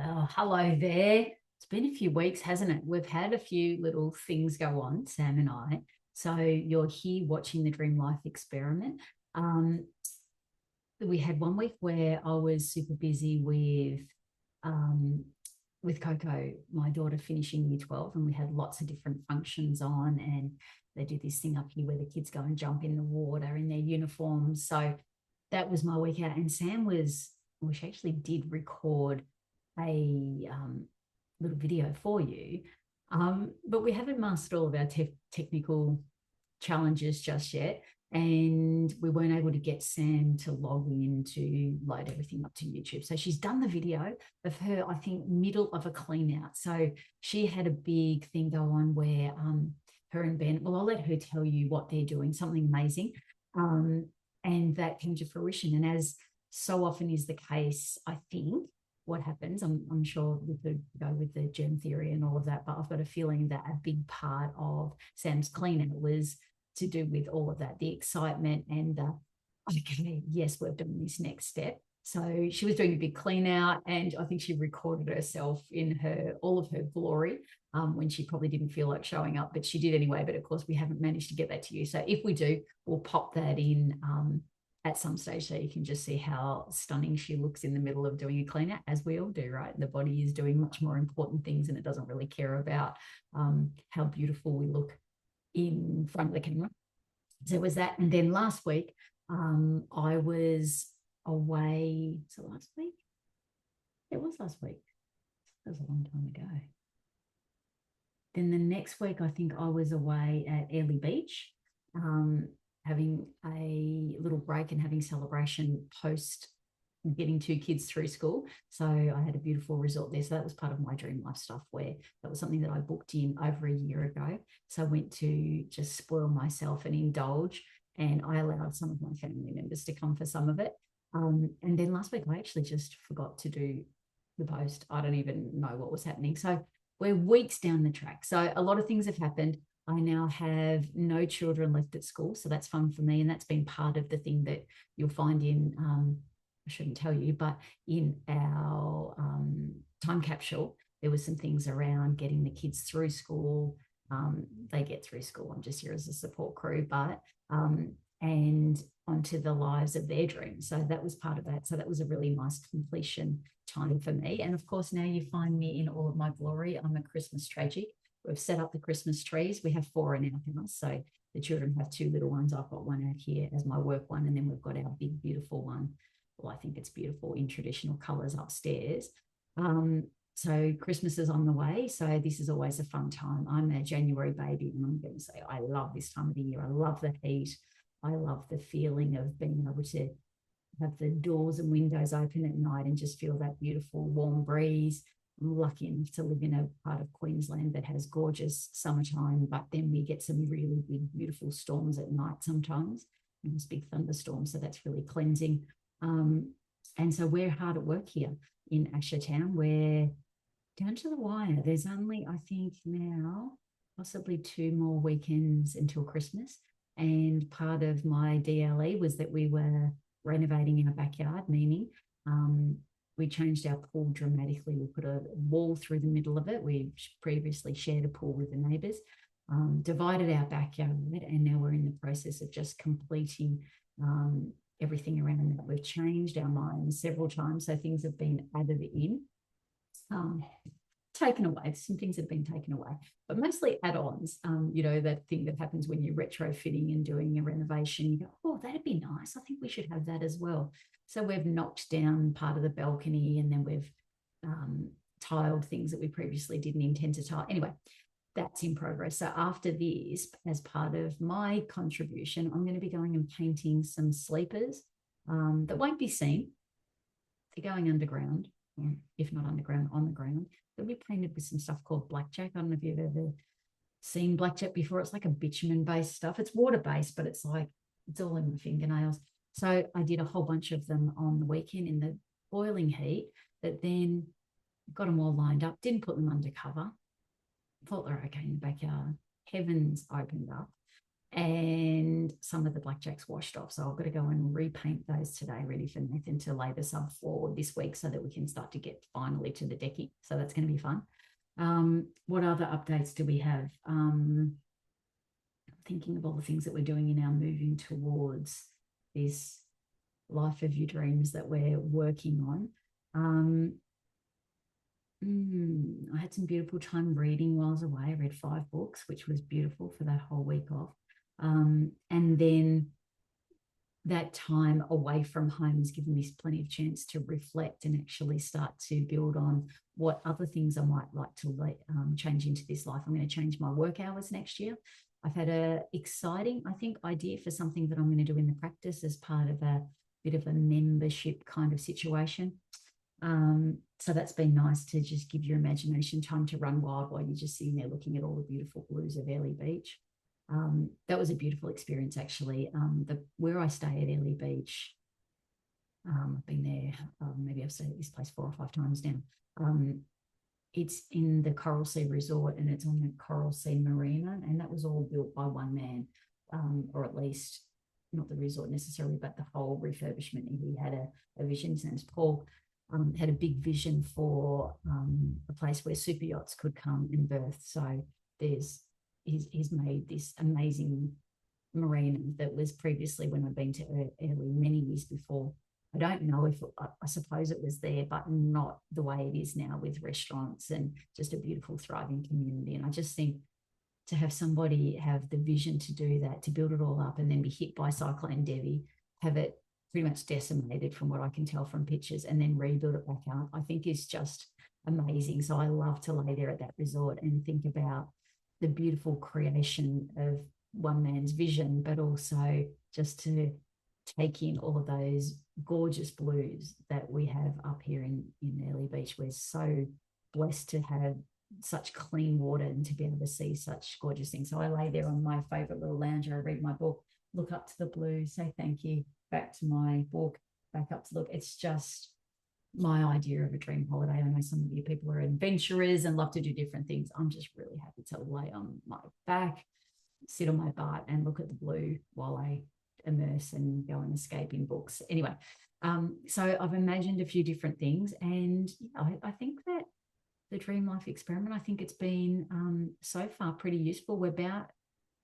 Well, hello there. It's been a few weeks, hasn't it? We've had a few little things go on, Sam and I. So you're here watching the Dream Life experiment. Um, we had one week where I was super busy um, with Coco, my daughter, finishing year 12, and we had lots of different functions on. And they do this thing up here where the kids go and jump in the water in their uniforms. So that was my week out. And Sam was, well, she actually did record a little video for you. But we haven't mastered all of our technical challenges just yet. And we weren't able to get Sam to log in to load everything up to YouTube. So she's done the video of her, I think, middle of a clean out. So she had a big thing go on where her and Ben, well, I'll let her tell you what they're doing, something amazing. And that came to fruition. And as so often is the case, I think what happens, I'm sure we could go with the germ theory and all of that, but I've got a feeling that a big part of Sam's clean out was to do with all of that, the excitement and okay, yes, we're doing this next step. So she was doing a big clean out, and I think she recorded herself in all of her glory when she probably didn't feel like showing up, but she did anyway. But of course, we haven't managed to get that to you. So if we do, we'll pop that in at some stage so you can just see how stunning she looks in the middle of doing a clean out, as we all do, right? The body is doing much more important things, and it doesn't really care about how beautiful we look in front of the camera. So it was that. And then last week, I was away. So last week? It was last week. That was a long time ago. Then the next week, I think I was away at Airlie Beach, having a little break and having celebration post getting two kids through school. So I had a beautiful resort there. So that was part of my dream life stuff, where that was something that I booked in over a year ago. So I went to just spoil myself and indulge, and I allowed some of my family members to come for some of it. And then last week I actually just forgot to do the post. I don't even know what was happening. So we're weeks down the track. So a lot of things have happened. I now have no children left at school. So that's fun for me. And that's been part of the thing that you'll find in I shouldn't tell you, but in our time capsule, there was some things around getting the kids through school. They get through school. I'm just here as a support crew, but and onto the lives of their dreams. So that was part of that. So that was a really nice completion time for me. And of course, now you find me in all of my glory. I'm a Christmas tragic. We've set up the Christmas trees. We have 4 in our house. So the children have 2 little ones. I've got one out here as my work one. And then we've got our big, beautiful one. Well, I think it's beautiful in traditional colors upstairs. So Christmas is on the way. So this is always a fun time. I'm a January baby, and I'm going to say I love this time of the year. I love the heat. I love the feeling of being able to have the doors and windows open at night and just feel that beautiful warm breeze. I'm lucky enough to live in a part of Queensland that has gorgeous summertime, but then we get some really big, beautiful storms at night sometimes, and this big thunderstorm. So that's really cleansing. And so we're hard at work here in Ashertown. We're down to the wire. There's only, I think now, possibly 2 more weekends until Christmas. And part of my DLE was that we were renovating our backyard, meaning we changed our pool dramatically. We put a wall through the middle of it. We previously shared a pool with the neighbours, divided our backyard, and now we're in the process of just completing everything around that. We've changed our minds several times, so things have been added in, taken away. Some things have been taken away, but mostly add-ons. That thing that happens when you're retrofitting and doing a renovation. You go, oh, that'd be nice. I think we should have that as well. So we've knocked down part of the balcony, and then we've tiled things that we previously didn't intend to tile. Anyway, that's in progress. So after this, as part of my contribution, I'm going to be going and painting some sleepers that won't be seen. They're going underground, or if not underground, on the ground. They'll be painted with some stuff called blackjack. I don't know if you've ever seen blackjack before. It's like a bitumen-based stuff. It's water-based, but it's all in my fingernails. So I did a whole bunch of them on the weekend in the boiling heat, but then got them all lined up, didn't put them under cover. Thought they're okay in the backyard. Heavens opened up. and some of the blackjack's washed off. So I've got to go and repaint those today, ready for Nathan to lay the subfloor this week so that we can start to get finally to the decking. So that's going to be fun. What other updates do we have? Thinking of all the things that we're doing in our moving towards this life of your dreams that we're working on. I had some beautiful time reading while I was away. I read 5 books, which was beautiful for that whole week off. And then that time away from home has given me plenty of chance to reflect and actually start to build on what other things I might like to change into this life. I'm going to change my work hours next year. I've had a exciting, I think, idea for something that I'm going to do in the practice as part of a bit of a membership kind of situation. So that's been nice to just give your imagination time to run wild while you're just sitting there looking at all the beautiful blues of Airlie Beach. That was a beautiful experience, actually. Where I stay at Airlie Beach, I've been there, maybe I've stayed at this place 4 or 5 times now. It's in the Coral Sea Resort, and it's on the Coral Sea Marina, and that was all built by one man, or at least not the resort necessarily, but the whole refurbishment. He had a vision. His name's Paul. Had a big vision for a place where super yachts could come and berth. So he's made this amazing marina that was previously, when I've been to Airlie many years before, I don't know if I suppose it was there, but not the way it is now, with restaurants and just a beautiful, thriving community. And I just think to have somebody have the vision to do that, to build it all up, and then be hit by Cyclone Debbie, have it pretty much decimated from what I can tell from pictures, and then rebuild it back up, I think is just amazing. So I love to lay there at that resort and think about the beautiful creation of one man's vision, but also just to take in all of those gorgeous blues that we have up here in Airlie Beach. We're so blessed to have such clean water and to be able to see such gorgeous things. So I lay there on my favorite little lounger, I read my book, look up to the blue, say thank you, back to my book, back up to look. It's just my idea of a dream holiday. I know some of you people are adventurers and love to do different things. I'm just really happy to lay on my back, sit on my butt, and look at the blue while I immerse and go and escape in books. Anyway, so I've imagined a few different things, and I think that the Dream Life Experiment, I think it's been so far pretty useful. We're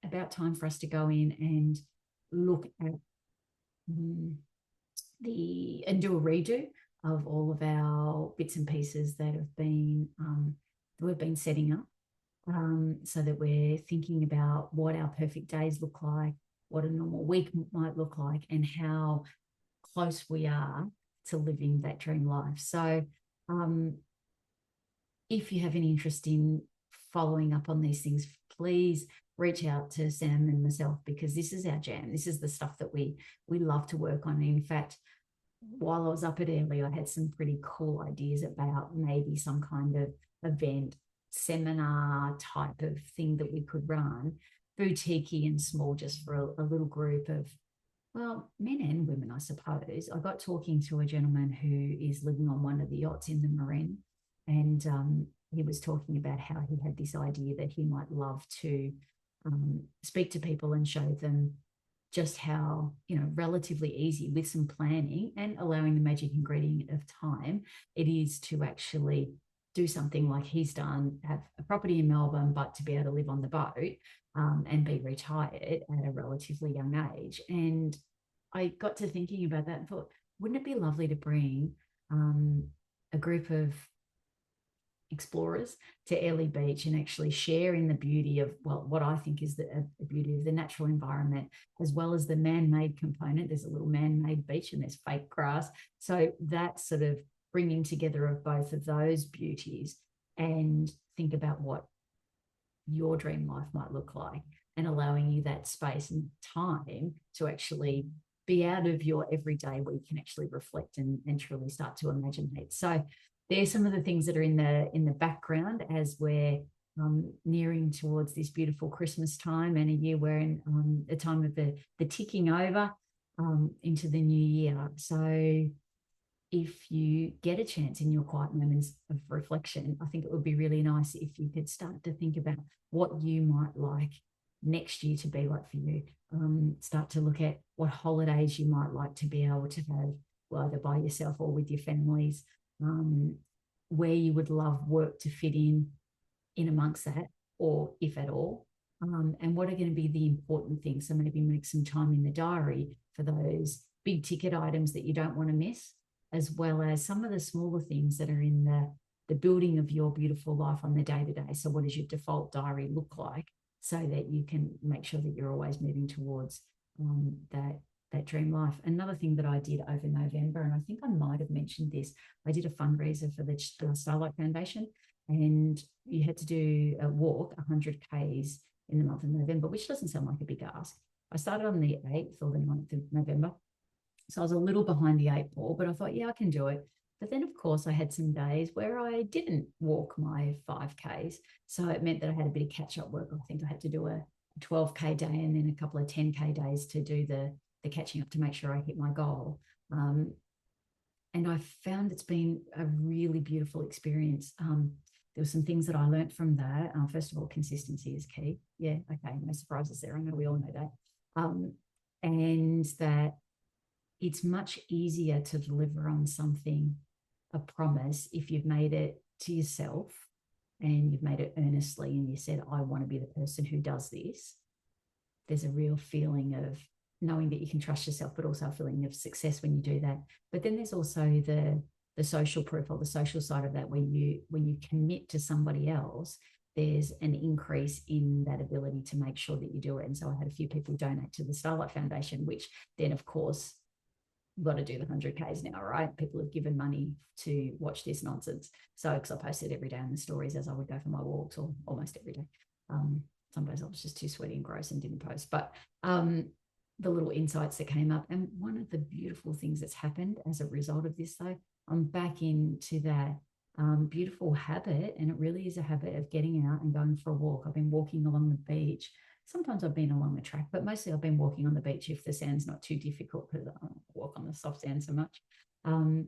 about time for us to go in and look at and do a redo of all of our bits and pieces that have been that we've been setting up, so that we're thinking about what our perfect days look like, what a normal week might look like, and how close we are to living that dream life. So if you have any interest in following up on these things, please reach out to Sam and myself, because this is our jam. This is the stuff that we love to work on. And in fact, while I was up at Airlie, I had some pretty cool ideas about maybe some kind of event, seminar type of thing that we could run, boutique-y and small, just for a little group of, well, men and women, I suppose. I got talking to a gentleman who is living on one of the yachts in the marina, and he was talking about how he had this idea that he might love to speak to people and show them just how, relatively easy, with some planning and allowing the magic ingredient of time, it is to actually do something like he's done, have a property in Melbourne, but to be able to live on the boat and be retired at a relatively young age. And I got to thinking about that and thought, wouldn't it be lovely to bring a group of explorers to Airlie Beach and actually share in the beauty of, well, what I think is the beauty of the natural environment, as well as the man-made component. There's a little man-made beach and there's fake grass. So that's sort of bringing together of both of those beauties, and think about what your dream life might look like, and allowing you that space and time to actually be out of your everyday, where you can actually reflect and truly start to imaginate. So there's some of the things that are in the background as we're nearing towards this beautiful Christmas time, and a year we're in a time of the ticking over into the new year. So if you get a chance in your quiet moments of reflection, I think it would be really nice if you could start to think about what you might like next year to be like for you. Start to look at what holidays you might like to be able to have, well, either by yourself or with your families, where you would love work to fit in amongst that, or if at all. And what are going to be the important things. So maybe make some time in the diary for those big ticket items that you don't want to miss, as well as some of the smaller things that are in the building of your beautiful life on the day-to-day. So what does your default diary look like, so that you can make sure that you're always moving towards that dream life. Another thing that I did over November, and I think I might have mentioned this, I did a fundraiser for the Starlight Foundation, and you had to do a walk 100 Ks in the month of November, which doesn't sound like a big ask. I started on the 8th or the 9th of November. So I was a little behind the 8 ball, but I thought, yeah, I can do it. But then, of course, I had some days where I didn't walk my 5Ks. So it meant that I had a bit of catch-up work. I think I had to do a 12K day and then a couple of 10K days to do the catching up to make sure I hit my goal. And I found it's been a really beautiful experience. There were some things that I learned from that. First of all, consistency is key. Yeah, okay, no surprises there. I know we all know that. And that it's much easier to deliver on something, a promise, if you've made it to yourself and you've made it earnestly and you said, I want to be the person who does this. There's a real feeling of knowing that you can trust yourself, but also a feeling of success when you do that. But then there's also the social proof, or the social side of that, when you commit to somebody else, there's an increase in that ability to make sure that you do it. And so I had a few people donate to the Starlight Foundation, which then, of course, you've got to do the 100 Ks now, right? People have given money to watch this nonsense. So, because I posted every day in the stories as I would go for my walks, or almost every day. Some days I was just too sweaty and gross and didn't post. But the little insights that came up. And one of the beautiful things that's happened as a result of this, though, I'm back into that beautiful habit. And it really is a habit of getting out and going for a walk. I've been walking along the beach. Sometimes I've been along the track, but mostly I've been walking on the beach if the sand's not too difficult, because I don't walk on the soft sand so much. And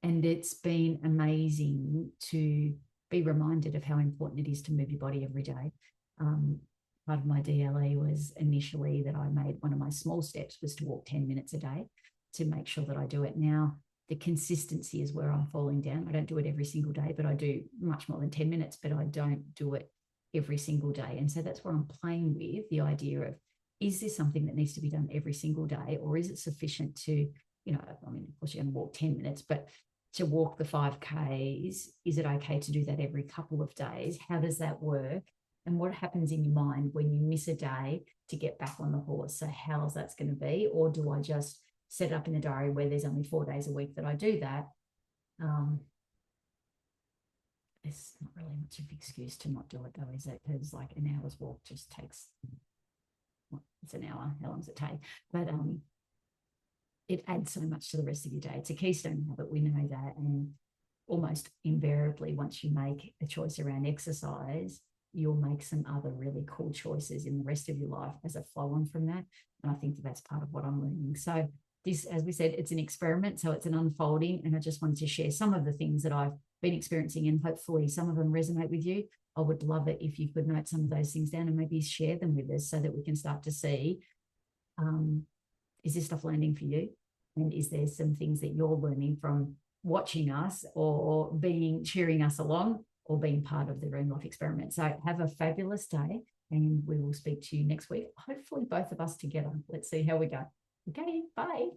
it's been amazing to be reminded of how important it is to move your body every day. Part of my DLE was initially that I made one of my small steps was to walk 10 minutes a day, to make sure that I do it. Now, the consistency is where I'm falling down. I don't do it every single day, but I do much more than 10 minutes, but I don't do it every single day. And so that's where I'm playing with the idea of, is this something that needs to be done every single day, or is it sufficient to, you know, I mean, of course you're going to walk 10 minutes, but to walk the 5Ks, is it okay to do that every couple of days? How does that work? And what happens in your mind when you miss a day to get back on the horse? So how's that's going to be? Or do I just set up in the diary where there's only 4 days a week that I do that? There's not really much of an excuse to not do it, though, is it? Because like an hour's walk just takes, well, it's an hour. How long does it take? But it adds so much to the rest of your day. It's a keystone habit. We know that. And almost invariably, once you make a choice around exercise, you'll make some other really cool choices in the rest of your life as a flow on from that. And I think that that's part of what I'm learning. So this, as we said, it's an experiment. So it's an unfolding. And I just wanted to share some of the things that I've been experiencing, and hopefully some of them resonate with you. I would love it if you could note some of those things down and maybe share them with us, so that we can start to see, is this stuff landing for you? And is there some things that you're learning from watching us, or cheering us along, or being part of the Dream Life experiment? So have a fabulous day, and we will speak to you next week. Hopefully both of us together. Let's see how we go. Okay, bye.